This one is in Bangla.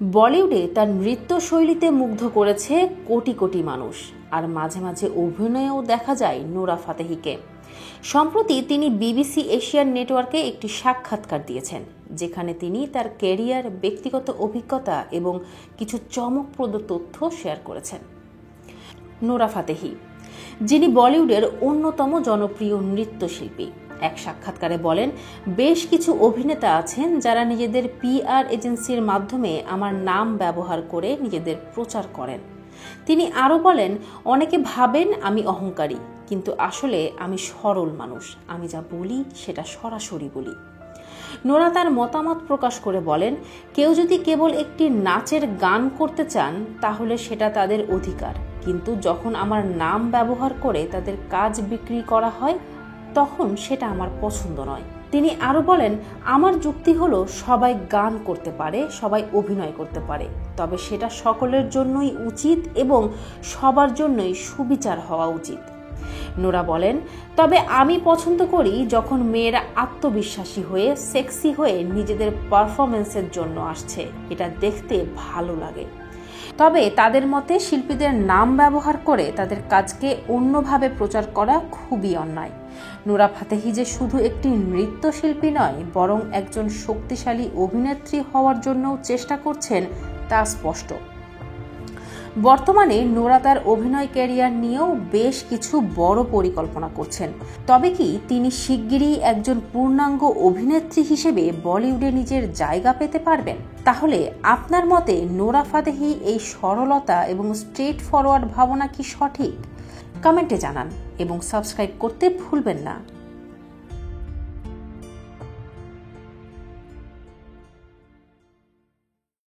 বলিউডে তার নৃত্যশৈলীতে মুগ্ধ করেছে কোটি কোটি মানুষ, আর মাঝে মাঝে অভিনয়েও দেখা যায় নোরা ফাতেহিকে। সম্প্রতি তিনি বিবিসি এশিয়ান নেটওয়ার্কে একটি সাক্ষাৎকার দিয়েছেন, যেখানে তিনি তার ক্যারিয়ার, ব্যক্তিগত অভিজ্ঞতা এবং কিছু চমকপ্রদ তথ্য শেয়ার করেছেন। নোরা ফাতেহি, যিনি বলিউডের অন্যতম জনপ্রিয় নৃত্যশিল্পী, এক সাক্ষাৎকারে বলেন, বেশ কিছু অভিনেতা আছেন যারা নিজেদের পিআর এজেন্সির মাধ্যমে আমার নাম ব্যবহার করে নিজেদের প্রচার করেন। তিনি আরও বলেন, অনেকে ভাবেন আমি অহংকারী, কিন্তু আসলে আমি সরল মানুষ। আমি যা বলি সেটা সরাসরি বলি। নোরা তার মতামত প্রকাশ করে বলেন, কেউ যদি কেবল একটি নাচের গান করতে চান তাহলে সেটা তাদের অধিকার, কিন্তু যখন আমার নাম ব্যবহার করে তাদের কাজ বিক্রি করা হয় তখন সেটা আমার পছন্দ নয়। তিনি আরও বলেন, আমার যুক্তি হলো সবাই গান করতে পারে, সবাই অভিনয় করতে পারে, তবে সেটা সকলের জন্যই উচিত এবং সবার জন্যই সুবিচার হওয়া উচিত। নোরা বলেন, তবে আমি পছন্দ করি যখন মেয়েরা আত্মবিশ্বাসী হয়ে, সেক্সি হয়ে নিজেদের পারফরমেন্সের জন্য আসছে, এটা দেখতে ভালো লাগে। তবে তাদের মতে শিল্পীদের নাম ব্যবহার করে তাদের কাজকে অন্যভাবে প্রচার করা খুবই অন্যায়। নোরা ফাতেহি যে শুধু একটি নৃত্যশিল্পী নয়, বরং একজন শক্তিশালী অভিনেত্রী হওয়ার জন্যও চেষ্টা করছেন তা স্পষ্ট। বর্তমানে নোরা তার অভিনয় ক্যারিয়ার নিয়েও বেশ কিছু বড় পরিকল্পনা করছেন। তবে কি তিনি শিগগিরই একজন পূর্ণাঙ্গ অভিনেত্রী হিসেবে বলিউডে নিজের জায়গা পেতে পারবেন? তাহলে আপনার মতে নোরা ফাতেহি এই সরলতা এবং স্ট্রেট ফরওয়ার্ড ভাবনা কি সঠিক? কমেন্টে জানান এবং সাবস্ক্রাইব করতে ভুলবেন না।